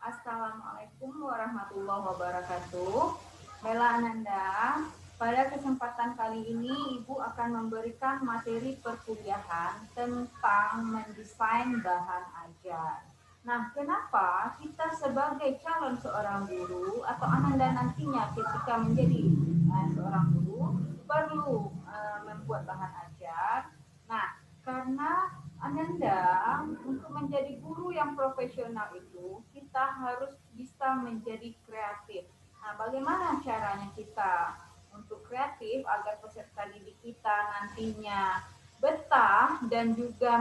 Assalamualaikum warahmatullahi wabarakatuh. Bella Ananda, pada kesempatan kali ini Ibu akan memberikan materi perkuliahan tentang mendesain bahan ajar. Nah, kenapa kita sebagai calon seorang guru atau Ananda nantinya ketika menjadi seorang guru perlu membuat bahan ajar? Nah, karena Ananda untuk menjadi guru yang profesional itu kita harus bisa menjadi kreatif. Nah, bagaimana caranya kita untuk kreatif agar peserta didik kita nantinya betah dan juga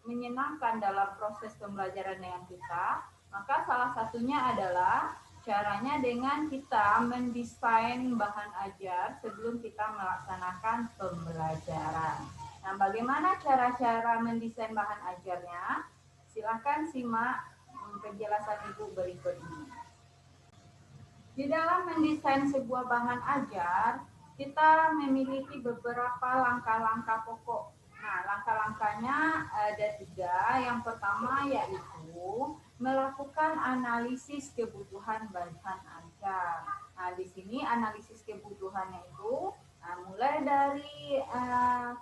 menyenangkan dalam proses pembelajaran dengan kita? Maka salah satunya adalah caranya dengan kita mendesain bahan ajar sebelum kita melaksanakan pembelajaran. Nah, bagaimana cara-cara mendesain bahan ajarnya? Silakan simak penjelasan Ibu berikut ini. Di dalam mendesain sebuah bahan ajar, kita memiliki beberapa langkah-langkah pokok. Nah, langkah-langkahnya ada 3. Yang pertama yaitu melakukan analisis kebutuhan bahan ajar. Nah, di sini analisis kebutuhannya itu mulai dari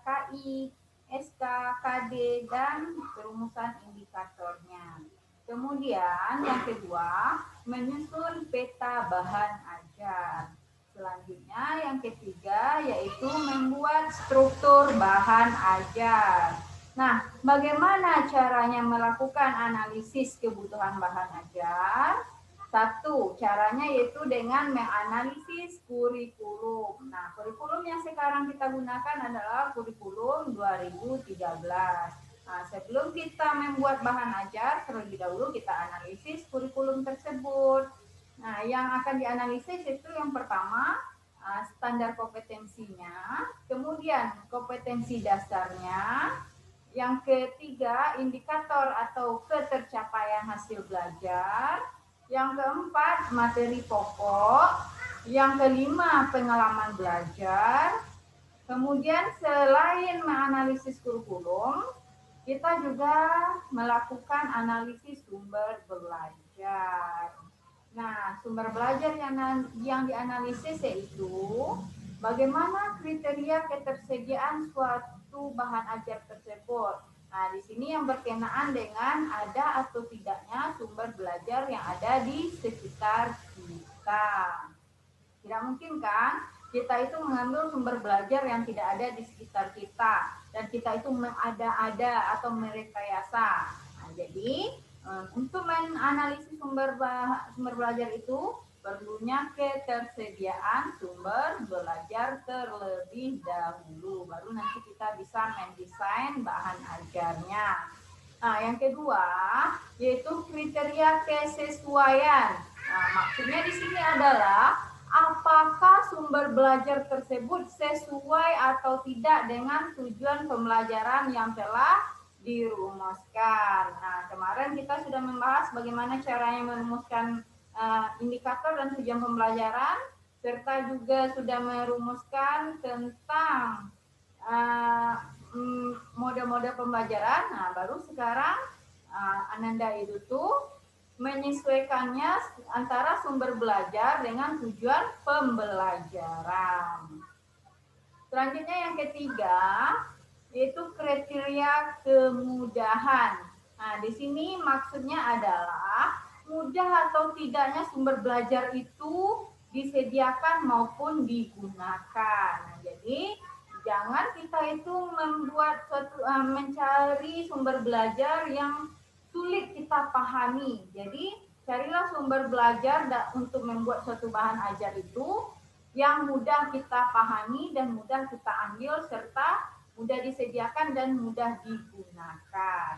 KI, SK, KD, dan perumusan indikatornya. Kemudian yang kedua, menyusun peta bahan ajar. Selanjutnya yang ketiga yaitu membuat struktur bahan ajar. Nah, bagaimana caranya melakukan analisis kebutuhan bahan ajar? 1. Caranya yaitu dengan menganalisis kurikulum. Nah, kurikulum yang sekarang kita gunakan adalah kurikulum 2013. Nah, sebelum kita membuat bahan ajar, terlebih dahulu kita analisis kurikulum tersebut. Nah, yang akan dianalisis itu yang pertama standar kompetensinya, kemudian kompetensi dasarnya, yang ketiga indikator atau ketercapaian hasil belajar, yang keempat materi pokok, yang kelima pengalaman belajar. Kemudian selain menganalisis kurikulum, kita juga melakukan analisis sumber belajar. Nah, sumber belajar yang dianalisis yaitu bagaimana kriteria ketersediaan suatu bahan ajar tersebut. Nah, di sini yang berkenaan dengan ada atau tidaknya sumber belajar yang ada di sekitar kita. Tidak mungkin kan kita itu mengambil sumber belajar yang tidak ada di sekitar kita dan kita itu mengada-ada atau merekayasa. Nah, jadi untuk menganalisis sumber belajar itu perlunya ketersediaan sumber belajar terlebih dahulu, baru nanti kita bisa mendesain bahan ajarnya. Nah, yang kedua yaitu kriteria kesesuaian. Nah, maksudnya di sini adalah apakah sumber belajar tersebut sesuai atau tidak dengan tujuan pembelajaran yang telah dirumuskan. Nah, kemarin kita sudah membahas bagaimana caranya merumuskan indikator dan tujuan pembelajaran, serta juga sudah merumuskan tentang mode-mode pembelajaran. Nah, baru sekarang Ananda itu tuh menyesuaikannya antara sumber belajar dengan tujuan pembelajaran. Selanjutnya yang ketiga yaitu kriteria kemudahan. Nah, di sini maksudnya adalah mudah atau tidaknya sumber belajar itu disediakan maupun digunakan. Nah, jadi jangan kita itu membuat mencari sumber belajar yang sulit kita pahami. Jadi carilah sumber belajar untuk membuat suatu bahan ajar itu yang mudah kita pahami dan mudah kita ambil serta mudah disediakan dan mudah digunakan.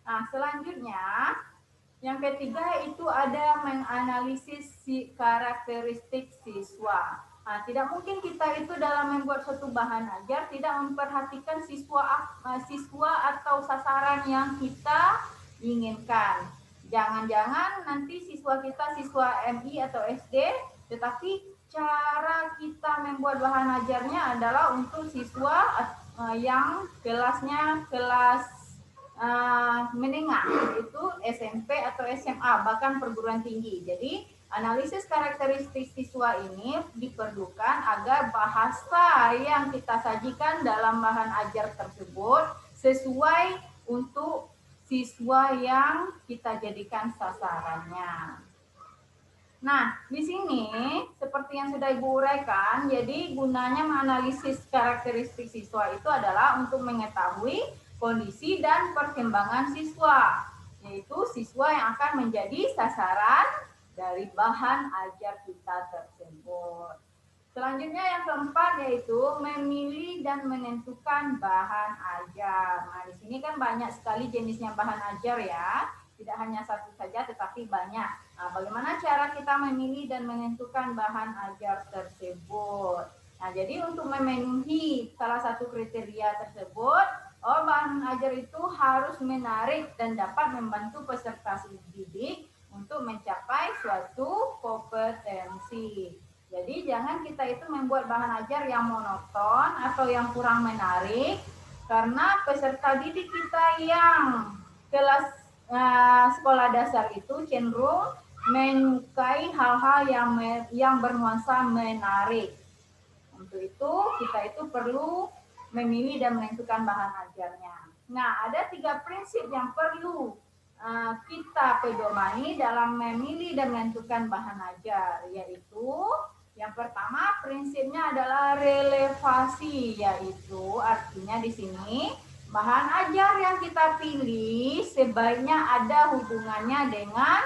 Nah, selanjutnya yang ketiga itu ada menganalisis karakteristik siswa. Nah, tidak mungkin kita itu dalam membuat suatu bahan ajar tidak memperhatikan siswa atau sasaran yang kita inginkan. Jangan-jangan nanti siswa kita siswa MI atau SD, tetapi cara kita membuat bahan ajarnya adalah untuk siswa yang kelasnya kelas menengah, yaitu SMP atau SMA, bahkan perguruan tinggi. Jadi analisis karakteristik siswa ini diperlukan agar bahasa yang kita sajikan dalam bahan ajar tersebut sesuai untuk siswa yang kita jadikan sasarannya. Nah, di sini seperti yang sudah Ibu uraikan, jadi gunanya menganalisis karakteristik siswa itu adalah untuk mengetahui kondisi dan perkembangan siswa, yaitu siswa yang akan menjadi sasaran dari bahan ajar kita tersebut. Selanjutnya yang keempat yaitu memilih dan menentukan bahan ajar. Nah, di sini kan banyak sekali jenisnya bahan ajar ya. Tidak hanya satu saja tetapi banyak. Nah, bagaimana cara kita memilih dan menentukan bahan ajar tersebut? Nah, jadi untuk memenuhi salah satu kriteria tersebut, bahan ajar itu harus menarik dan dapat membantu peserta didik untuk mencapai suatu kompetensi. Jadi jangan kita itu membuat bahan ajar yang monoton atau yang kurang menarik, karena peserta didik kita yang kelas sekolah dasar itu cenderung menyukai hal-hal yang bernuansa menarik. Untuk itu kita itu perlu memilih dan menentukan bahan ajarnya. Nah, ada 3 prinsip yang perlu kita pedomani dalam memilih dan menentukan bahan ajar, yaitu yang pertama prinsipnya adalah relevasi, yaitu artinya di sini bahan ajar yang kita pilih sebaiknya ada hubungannya dengan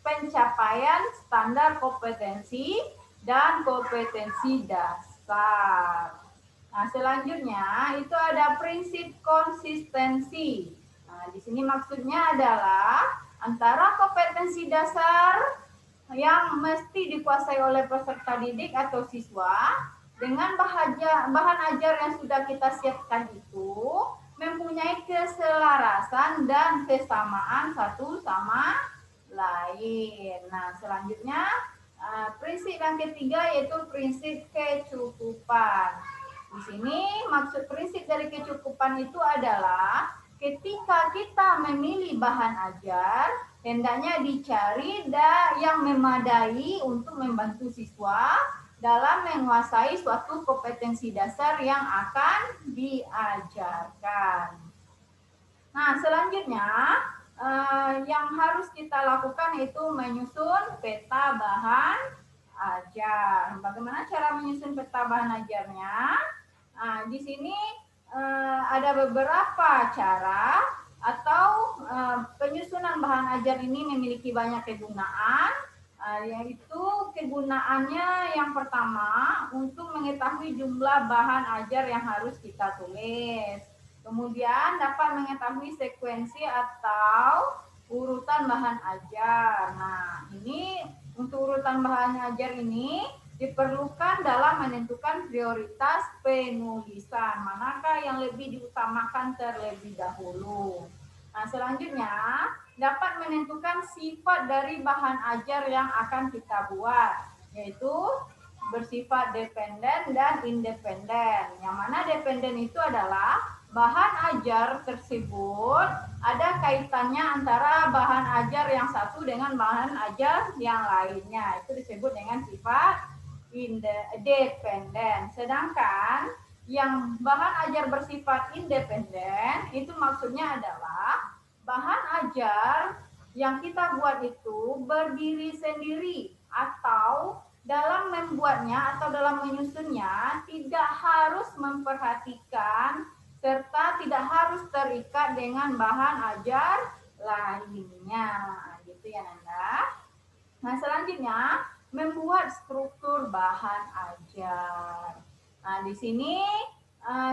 pencapaian standar kompetensi dan kompetensi dasar. Nah, selanjutnya itu ada prinsip konsistensi. Nah, di sini maksudnya adalah antara kompetensi dasar yang mesti dikuasai oleh peserta didik atau siswa dengan bahan ajar yang sudah kita siapkan itu mempunyai keselarasan dan kesamaan satu sama lain. Nah, selanjutnya prinsip yang ketiga yaitu prinsip kecukupan. Di sini maksud prinsip dari kecukupan itu adalah ketika kita memilih bahan ajar, hendaknya dicari yang memadai untuk membantu siswa dalam menguasai suatu kompetensi dasar yang akan diajarkan. Nah, selanjutnya yang harus kita lakukan itu menyusun peta bahan ajar. Bagaimana cara menyusun peta bahan ajarnya? Nah, di sini ada beberapa cara atau penyusunan bahan ajar ini memiliki banyak kegunaan, yaitu kegunaannya yang pertama untuk mengetahui jumlah bahan ajar yang harus kita tulis. Kemudian dapat mengetahui sekuensi atau urutan bahan ajar. Nah, ini untuk urutan bahan ajar ini diperlukan dalam menentukan prioritas penulisan, manakah yang lebih diutamakan terlebih dahulu. Nah, selanjutnya dapat menentukan sifat dari bahan ajar yang akan kita buat, yaitu bersifat dependen dan independen. Yang mana dependen itu adalah bahan ajar tersebut ada kaitannya antara bahan ajar yang satu dengan bahan ajar yang lainnya. Itu disebut dengan sifat dependen. Sedangkan yang bahan ajar bersifat independen itu maksudnya adalah bahan ajar yang kita buat itu berdiri sendiri atau dalam membuatnya atau dalam menyusunnya tidak harus memperhatikan serta tidak harus terikat dengan bahan ajar lainnya. Gitu ya, Nanda. Nah, selanjutnya membuat struktur bahan ajar. Nah, di sini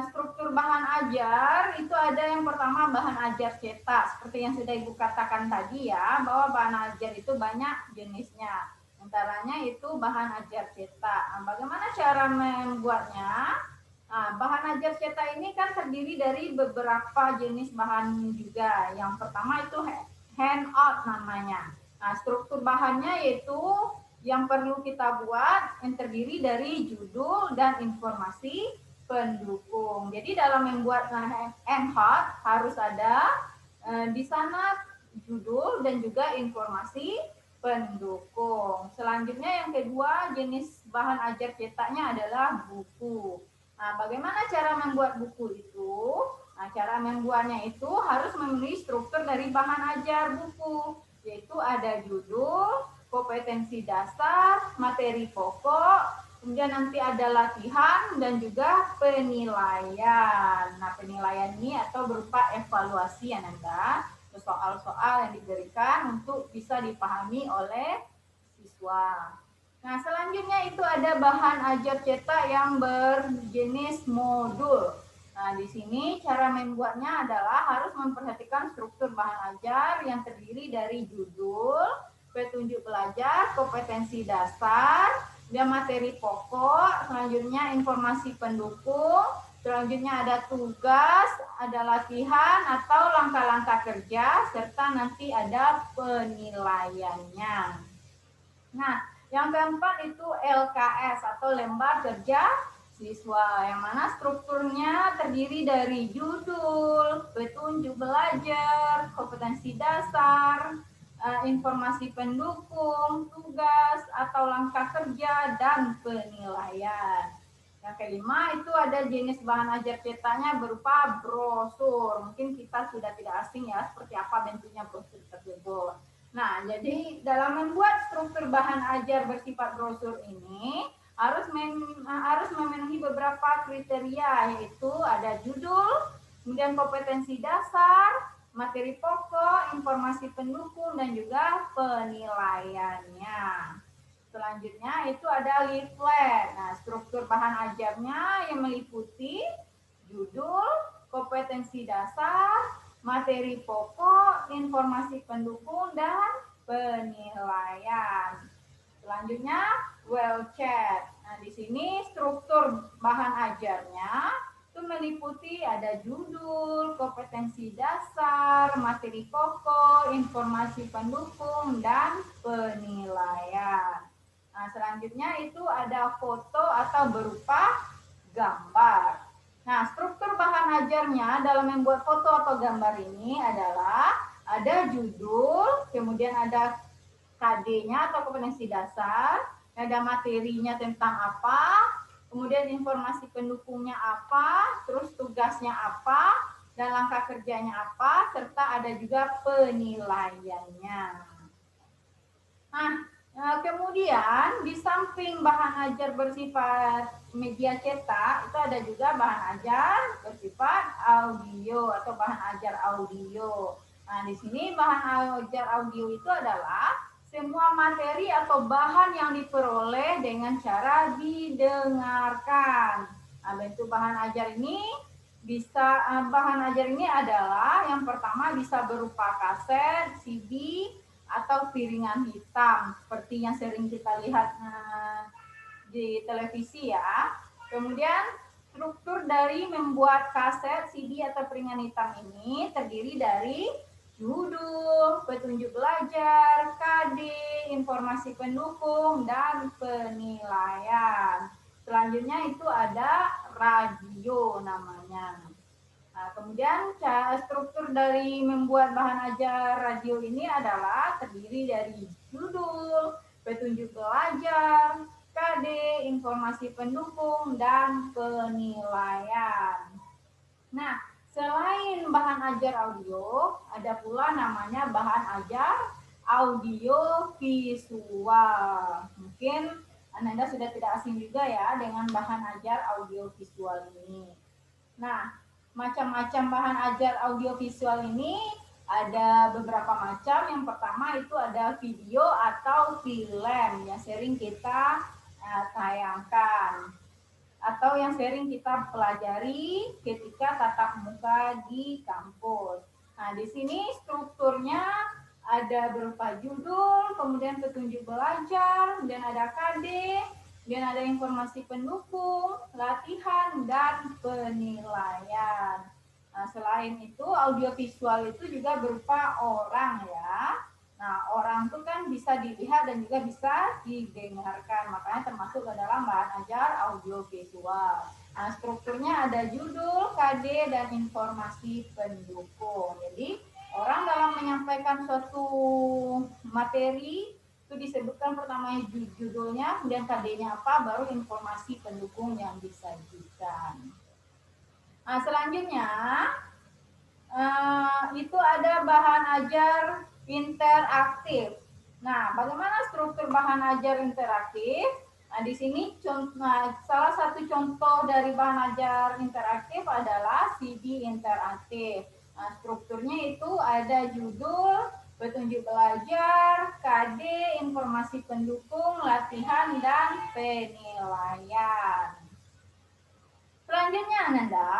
struktur bahan ajar itu ada yang pertama bahan ajar cetak. Seperti yang sudah Ibu katakan tadi ya, bahwa bahan ajar itu banyak jenisnya. Antaranya itu bahan ajar cetak. Nah, bagaimana cara membuatnya? Nah, bahan ajar cetak ini kan terdiri dari beberapa jenis bahan juga. Yang pertama itu handout namanya. Nah, struktur bahannya yaitu yang perlu kita buat yang terdiri dari judul dan informasi, pendukung. Jadi dalam membuat MHAT harus ada di sana judul dan juga informasi pendukung. Selanjutnya yang kedua, jenis bahan ajar cetaknya adalah buku. Nah, bagaimana cara membuat buku itu? Nah, cara membuatnya itu harus memenuhi struktur dari bahan ajar buku, yaitu ada judul, kompetensi dasar, materi pokok, kemudian nanti ada latihan dan juga penilaian. Nah, penilaian ini atau berupa evaluasi ya Nanda, soal-soal yang diberikan untuk bisa dipahami oleh siswa. Nah, selanjutnya itu ada bahan ajar cetak yang berjenis modul. Nah, di sini cara membuatnya adalah harus memperhatikan struktur bahan ajar yang terdiri dari judul, petunjuk belajar, kompetensi dasar, dan materi pokok, selanjutnya informasi pendukung, selanjutnya ada tugas, ada latihan atau langkah-langkah kerja, serta nanti ada penilaiannya. Nah, yang keempat itu LKS atau lembar kerja siswa, yang mana strukturnya terdiri dari judul, petunjuk belajar, kompetensi dasar, informasi pendukung, tugas atau langkah kerja, dan penilaian. Yang kelima itu ada jenis bahan ajar cetaknya berupa brosur. Mungkin kita sudah tidak asing ya seperti apa bentuknya brosur tersebut. Nah, jadi dalam membuat struktur bahan ajar bersifat brosur ini harus memenuhi beberapa kriteria, yaitu ada judul, kemudian kompetensi dasar, materi pokok, informasi pendukung, dan juga penilaiannya. Selanjutnya itu ada leaflet. Nah, struktur bahan ajarnya yang meliputi judul, kompetensi dasar, materi pokok, informasi pendukung, dan penilaian. Selanjutnya, well chat. Nah, di sini struktur bahan ajarnya itu meliputi ada judul, kompetensi dasar, materi pokok, informasi pendukung, dan penilaian. Nah, selanjutnya itu ada foto atau berupa gambar. Nah, struktur bahan ajarnya dalam membuat foto atau gambar ini adalah ada judul, kemudian ada KD-nya atau kompetensi dasar, ada materinya tentang apa, kemudian informasi pendukungnya apa, terus tugasnya apa, dan langkah kerjanya apa, serta ada juga penilaiannya. Nah, kemudian di samping bahan ajar bersifat media cetak, itu ada juga bahan ajar bersifat audio atau bahan ajar audio. Nah, di sini bahan ajar audio itu adalah semua materi atau bahan yang diperoleh dengan cara didengarkan. Nah, bentuk bahan ajar ini bahan ajar ini adalah yang pertama bisa berupa kaset, CD, atau piringan hitam seperti yang sering kita lihat di televisi ya. Kemudian struktur dari membuat kaset, CD atau piringan hitam ini terdiri dari judul, petunjuk belajar, KD, informasi pendukung, dan penilaian. Selanjutnya itu ada radio namanya. Nah, kemudian struktur dari membuat bahan ajar radio ini adalah terdiri dari judul, petunjuk belajar, KD, informasi pendukung, dan penilaian. Nah, selain bahan ajar audio, ada pula namanya bahan ajar audio visual. Mungkin Anda sudah tidak asing juga ya dengan bahan ajar audio visual ini. Nah, macam-macam bahan ajar audiovisual ini ada beberapa macam. Yang pertama itu ada video atau film yang sering kita tayangkan atau yang sering kita pelajari ketika tatap muka di kampus. Nah, di sini strukturnya ada berupa judul, kemudian petunjuk belajar, dan ada KD, dan ada informasi pendukung, latihan, dan penilaian. Nah, selain itu, audiovisual itu juga berupa orang ya. Nah, orang itu kan bisa dilihat dan juga bisa didengarkan. Makanya termasuk ke dalam bahan ajar audiovisual. Nah, strukturnya ada judul, KD, dan informasi pendukung. Jadi, orang dalam menyampaikan suatu materi itu disebutkan pertama judulnya, kemudian KD-nya apa, baru informasi pendukung yang disajikan. Nah, selanjutnya itu ada bahan ajar interaktif. Nah, bagaimana struktur bahan ajar interaktif? Nah, di sini salah satu contoh dari bahan ajar interaktif adalah CD interaktif. Nah, strukturnya itu ada judul, petunjuk belajar, KD, informasi pendukung, latihan, dan penilaian. Selanjutnya, Ananda,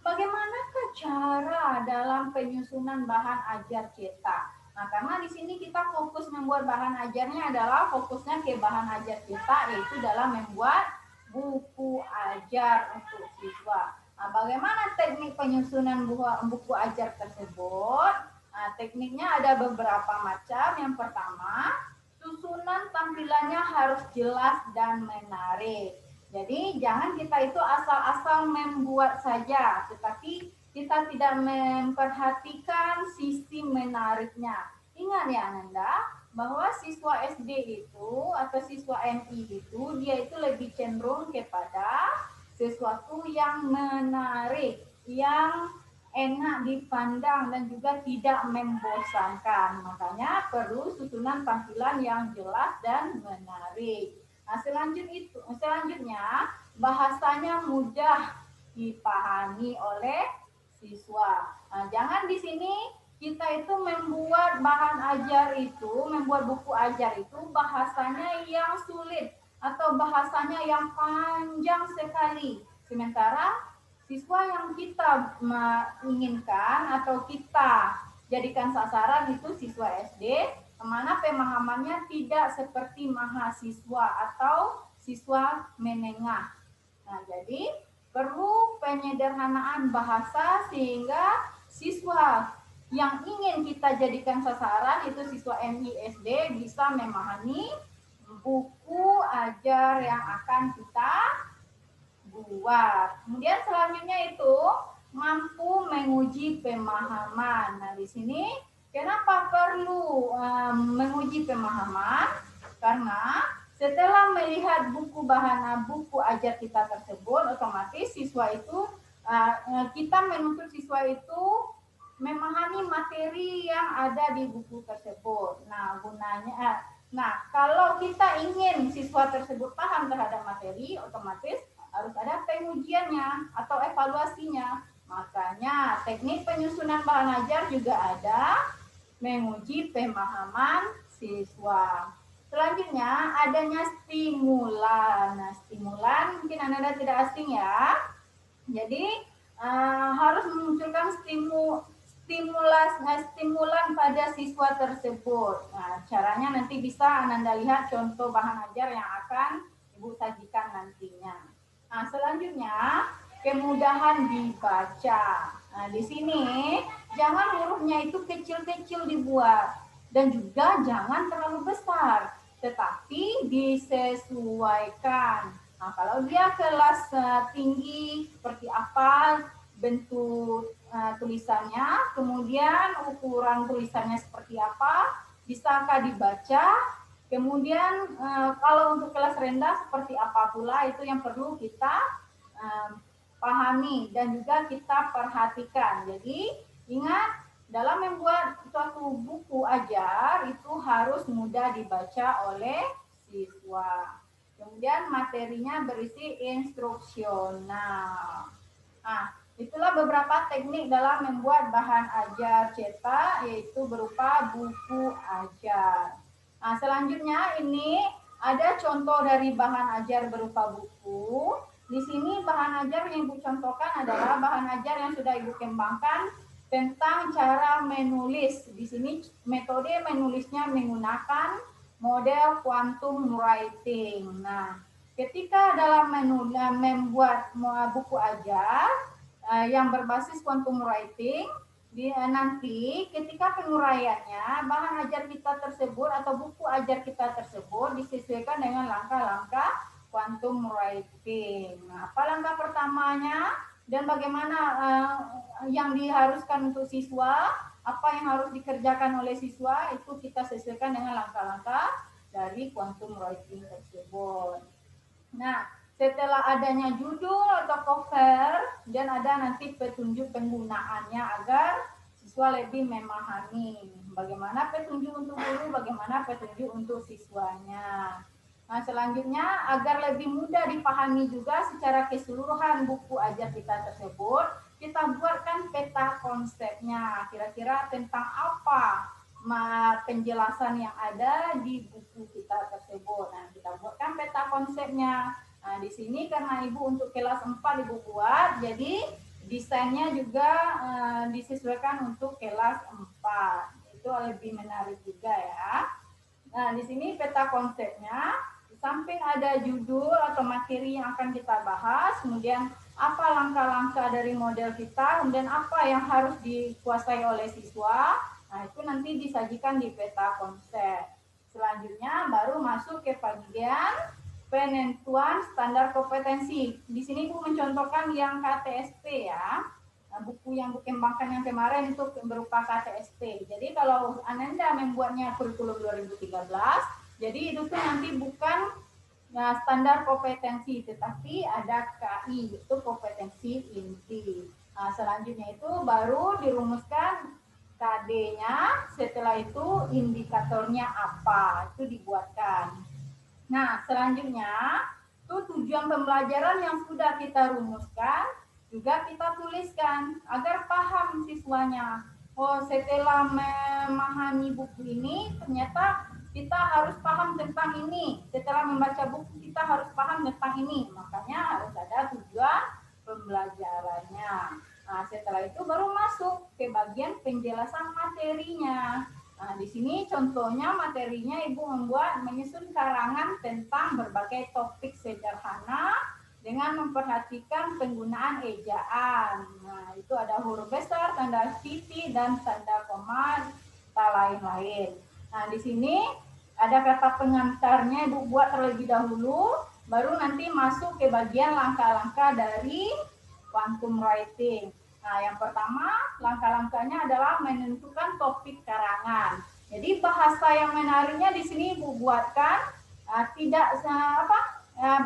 bagaimanakah cara dalam penyusunan bahan ajar cetak? Nah, karena di sini kita fokus membuat bahan ajarnya adalah fokusnya ke bahan ajar cetak, yaitu dalam membuat buku ajar untuk siswa. Nah, bagaimana teknik penyusunan buku ajar tersebut? Nah, tekniknya ada beberapa macam. Yang pertama, susunan tampilannya harus jelas dan menarik. Jadi jangan kita itu asal-asal membuat saja, tetapi kita tidak memperhatikan sisi menariknya. Ingat ya Ananda, bahwa siswa SD itu atau siswa MI itu dia itu lebih cenderung kepada sesuatu yang menarik, yang enak dipandang dan juga tidak membosankan. Makanya perlu susunan tampilan yang jelas dan menarik. Nah, selanjutnya bahasanya mudah dipahami oleh siswa. Nah, jangan di sini kita itu membuat bahan ajar itu, membuat buku ajar itu bahasanya yang sulit atau bahasanya yang panjang sekali. Sementara siswa yang kita inginkan atau kita jadikan sasaran itu siswa SD, mana pemahamannya tidak seperti mahasiswa atau siswa menengah. Nah, jadi perlu penyederhanaan bahasa sehingga siswa yang ingin kita jadikan sasaran itu siswa MI SD bisa memahami buku ajar yang akan kita buat. Kemudian selanjutnya itu mampu menguji pemahaman. Nah, di sini kenapa perlu menguji pemahaman? Karena setelah melihat buku ajar kita tersebut, otomatis siswa itu kita menuntut siswa itu memahami materi yang ada di buku tersebut. Nah, kalau kita ingin siswa tersebut paham terhadap materi, otomatis harus ada pengujiannya atau evaluasinya. Makanya teknik penyusunan bahan ajar juga ada menguji pemahaman siswa. Selanjutnya adanya stimulan. Nah, stimulan mungkin Anda tidak asing ya. Jadi harus memunculkan stimulan pada siswa tersebut. Nah, caranya nanti bisa Anda lihat contoh bahan ajar yang akan Ibu sajikan nantinya. Nah, selanjutnya kemudahan dibaca. Nah, di sini jangan hurufnya itu kecil-kecil dibuat dan juga jangan terlalu besar, tetapi disesuaikan. Nah, kalau dia kelas tinggi seperti apa bentuk tulisannya, kemudian ukuran tulisannya seperti apa, bisakah dibaca, kemudian kalau untuk kelas rendah seperti apa pula itu yang perlu kita pahami dan juga kita perhatikan. Jadi ingat dalam membuat suatu buku ajar itu harus mudah dibaca oleh siswa. Kemudian materinya berisi instruksional. Nah, itulah beberapa teknik dalam membuat bahan ajar cetak yaitu berupa buku ajar. Nah, selanjutnya ini ada contoh dari bahan ajar berupa buku. Di sini bahan ajar yang Ibu contohkan adalah bahan ajar yang sudah Ibu kembangkan tentang cara menulis. Di sini metode menulisnya menggunakan model quantum writing. Nah, ketika dalam membuat buku ajar yang berbasis quantum writing, nanti ketika penguraiannya bahan ajar kita tersebut atau buku ajar kita tersebut disesuaikan dengan langkah-langkah quantum writing. Nah, apa langkah pertama? utamanya dan bagaimana yang diharuskan untuk siswa, apa yang harus dikerjakan oleh siswa, itu kita sesuaikan dengan langkah-langkah dari quantum writing tersebut. Nah, setelah adanya judul atau cover dan ada nanti petunjuk penggunaannya agar siswa lebih memahami bagaimana petunjuk untuk guru, bagaimana petunjuk untuk siswanya. Nah, selanjutnya agar lebih mudah dipahami juga secara keseluruhan buku ajar kita tersebut, kita buatkan peta konsepnya. Kira-kira tentang apa penjelasan yang ada di buku kita tersebut. Nah, kita buatkan peta konsepnya. Nah, di sini karena Ibu untuk kelas 4 Ibu buat, jadi desainnya juga disesuaikan untuk kelas 4. Itu lebih menarik juga ya. Nah, di sini peta konsepnya, di samping ada judul atau materi yang akan kita bahas, kemudian apa langkah-langkah dari model kita, kemudian apa yang harus dikuasai oleh siswa. Nah, itu nanti disajikan di peta konsep. Selanjutnya baru masuk ke bagian penentuan standar kompetensi. Di sini Bu mencontohkan yang KTSP ya. Nah, buku yang Bu kembangkan yang kemarin itu berupa KTSP. Jadi kalau Ananda membuatnya kurikulum 2013, jadi itu tuh nanti bukan standar kompetensi, tetapi ada KI, itu kompetensi inti. Nah, selanjutnya itu baru dirumuskan KD-nya, setelah itu indikatornya apa, itu dibuatkan. Nah, selanjutnya itu tujuan pembelajaran yang sudah kita rumuskan, juga kita tuliskan agar paham siswanya. Oh, setelah memahami buku ini, ternyata kita harus paham tentang ini. Setelah membaca buku, kita harus paham tentang ini. Makanya harus ada tujuan pembelajarannya. Nah, setelah itu baru masuk ke bagian penjelasan materinya. Nah, di sini contohnya materinya Ibu menyusun karangan tentang berbagai topik sederhana dengan memperhatikan penggunaan ejaan. Nah, itu ada huruf besar, tanda titik, dan tanda koma, lain-lain. Nah, di sini ada kata pengantarnya Ibu buat terlebih dahulu, baru nanti masuk ke bagian langkah-langkah dari quantum writing. Nah, yang pertama, langkah-langkahnya adalah menentukan topik karangan. Jadi bahasa yang menariknya di sini Ibu buatkan tidak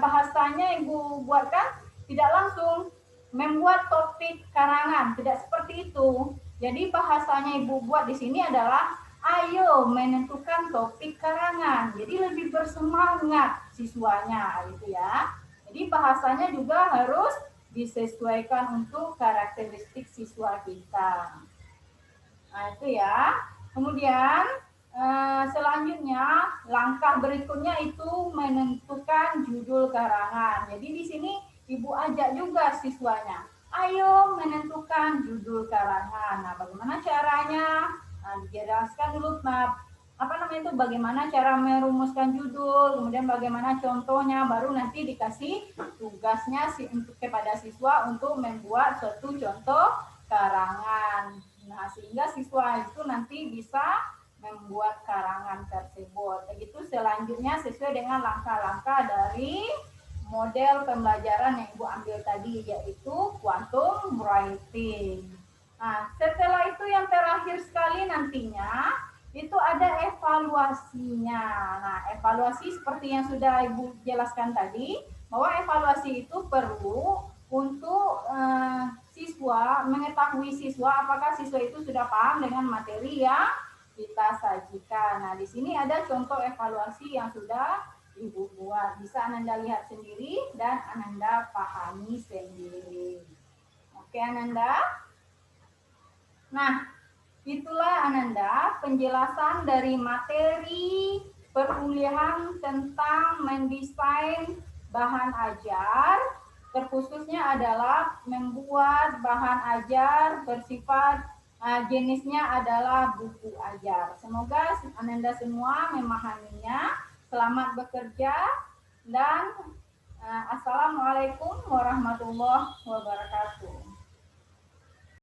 bahasanya Ibu buatkan tidak langsung membuat topik karangan, tidak seperti itu. Jadi bahasanya Ibu buat di sini adalah ayo menentukan topik karangan. Jadi lebih bersemangat siswanya gitu ya. Jadi bahasanya juga harus disesuaikan untuk karakteristik siswa kita. Nah, itu ya. Kemudian selanjutnya langkah berikutnya itu menentukan judul karangan. Jadi di sini Ibu ajak juga siswanya, ayo menentukan judul karangan. Nah, bagaimana caranya? Nah, dijelaskan dulu bagaimana cara merumuskan judul, kemudian bagaimana contohnya, baru nanti dikasih tugasnya kepada siswa untuk membuat suatu contoh karangan. Nah, sehingga siswa itu nanti bisa membuat karangan tersebut. Begitu selanjutnya sesuai dengan langkah-langkah dari model pembelajaran yang Ibu ambil tadi, yaitu quantum writing. Nah, setelah itu yang terakhir sekali nantinya itu ada evaluasinya. Nah, evaluasi seperti yang sudah Ibu jelaskan tadi, bahwa evaluasi itu perlu untuk siswa, mengetahui siswa apakah siswa itu sudah paham dengan materi yang kita sajikan. Nah, di sini ada contoh evaluasi yang sudah Ibu buat. Bisa Ananda lihat sendiri dan Ananda pahami sendiri. Oke, Ananda? Nah, itulah Ananda penjelasan dari materi perkuliahan tentang mendesain bahan ajar, terkhususnya adalah membuat bahan ajar bersifat jenisnya adalah buku ajar. Semoga Ananda semua memahaminya. Selamat bekerja dan Assalamualaikum warahmatullahi wabarakatuh.